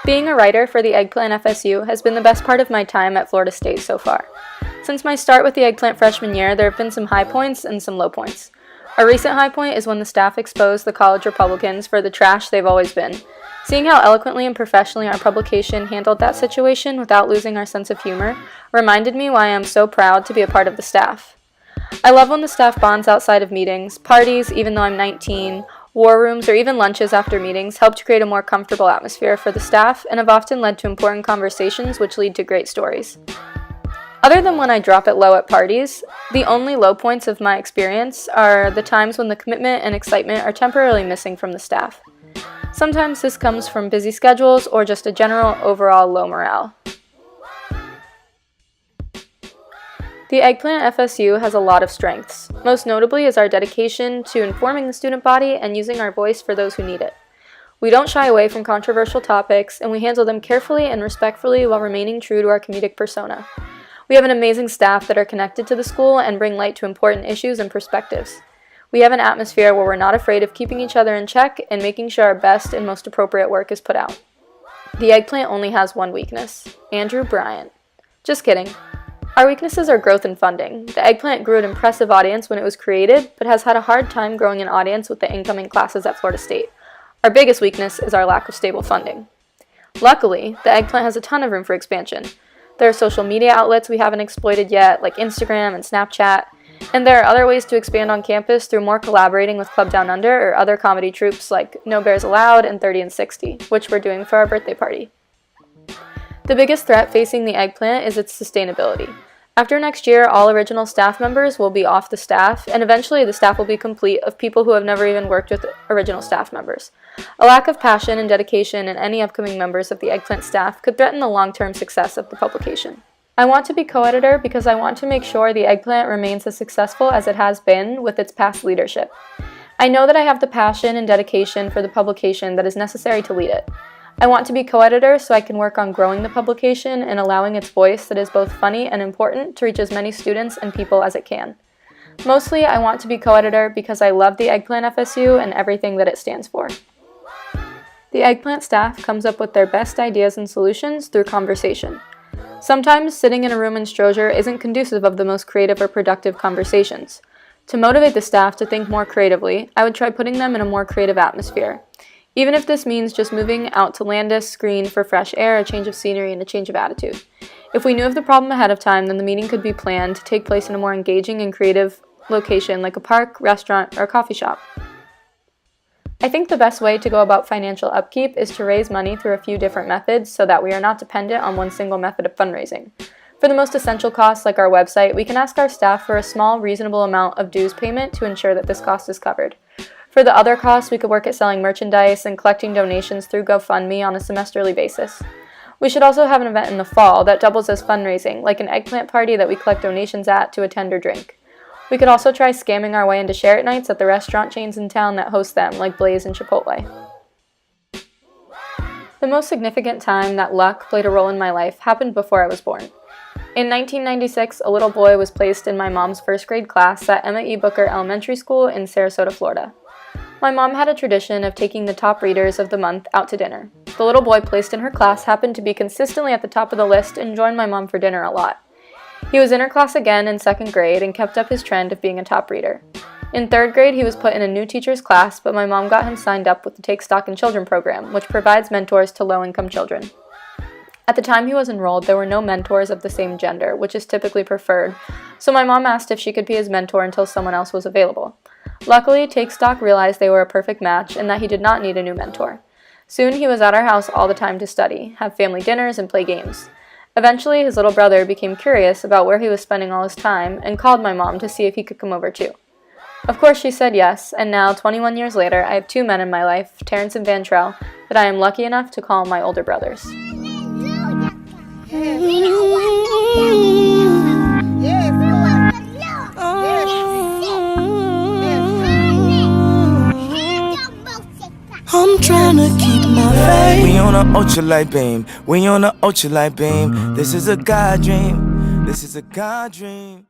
Being a writer for the Eggplant FSU has been the best part of my time at Florida State so far. Since my start with the Eggplant freshman year, there have been some high points and some low points. A recent high point is when the staff exposed the college Republicans for the trash they've always been. Seeing how eloquently and professionally our publication handled that situation without losing our sense of humor reminded me why I am so proud to be a part of the staff. I love when the staff bonds outside of meetings, parties, even though I'm 19, war rooms, or even lunches after meetings help to create a more comfortable atmosphere for the staff and have often led to important conversations which lead to great stories. Other than when I drop it low at parties, the only low points of my experience are the times when the commitment and excitement are temporarily missing from the staff. Sometimes this comes from busy schedules or just a general overall low morale. The Eggplant FSU has a lot of strengths. Most notably is our dedication to informing the student body and using our voice for those who need it. We don't shy away from controversial topics, and we handle them carefully and respectfully while remaining true to our comedic persona. We have an amazing staff that are connected to the school and bring light to important issues and perspectives. We have an atmosphere where we're not afraid of keeping each other in check and making sure our best and most appropriate work is put out. The Eggplant only has one weakness: Andrew Bryant. Just kidding. Our weaknesses are growth and funding. The Eggplant grew an impressive audience when it was created, but has had a hard time growing an audience with the incoming classes at Florida State. Our biggest weakness is our lack of stable funding. Luckily, the Eggplant has a ton of room for expansion. There are social media outlets we haven't exploited yet, like Instagram and Snapchat, and there are other ways to expand on campus through more collaborating with Club Down Under or other comedy troupes like No Bears Allowed and 30 and 60, which we're doing for our birthday party. The biggest threat facing the Eggplant is its sustainability. After next year, all original staff members will be off the staff, and eventually the staff will be complete of people who have never even worked with original staff members. A lack of passion and dedication in any upcoming members of the Eggplant staff could threaten the long-term success of the publication. I want to be co-editor because I want to make sure the Eggplant remains as successful as it has been with its past leadership. I know that I have the passion and dedication for the publication that is necessary to lead it. I want to be co-editor so I can work on growing the publication and allowing its voice that is both funny and important to reach as many students and people as it can. Mostly, I want to be co-editor because I love the Eggplant FSU and everything that it stands for. The Eggplant staff comes up with their best ideas and solutions through conversation. Sometimes sitting in a room in Strozier isn't conducive of the most creative or productive conversations. To motivate the staff to think more creatively, I would try putting them in a more creative atmosphere. Even if this means just moving out to Landis Green for fresh air, a change of scenery, and a change of attitude. If we knew of the problem ahead of time, then the meeting could be planned to take place in a more engaging and creative location like a park, restaurant, or a coffee shop. I think the best way to go about financial upkeep is to raise money through a few different methods so that we are not dependent on one single method of fundraising. For the most essential costs like our website, we can ask our staff for a small, reasonable amount of dues payment to ensure that this cost is covered. For the other costs, we could work at selling merchandise and collecting donations through GoFundMe on a semesterly basis. We should also have an event in the fall that doubles as fundraising, like an Eggplant party that we collect donations at to attend or drink. We could also try scamming our way into share-it nights at the restaurant chains in town that host them, like Blaze and Chipotle. The most significant time that luck played a role in my life happened before I was born. In 1996, a little boy was placed in my mom's first grade class at Emma E. Booker Elementary School in Sarasota, Florida. My mom had a tradition of taking the top readers of the month out to dinner. The little boy placed in her class happened to be consistently at the top of the list and joined my mom for dinner a lot. He was in her class again in second grade and kept up his trend of being a top reader. In third grade, he was put in a new teacher's class, but my mom got him signed up with the Take Stock in Children program, which provides mentors to low-income children. At the time he was enrolled, there were no mentors of the same gender, which is typically preferred, so my mom asked if she could be his mentor until someone else was available. Luckily, Take Stock realized they were a perfect match and that he did not need a new mentor. Soon he was at our house all the time to study, have family dinners, and play games. Eventually, his little brother became curious about where he was spending all his time and called my mom to see if he could come over too. Of course, she said yes, and now, 21 years later, I have two men in my life, Terrence and Vantrell, that I am lucky enough to call my older brothers. I'm trying to keep my faith. We on a ultralight beam. We on a ultralight beam. This is a God dream. This is a God dream.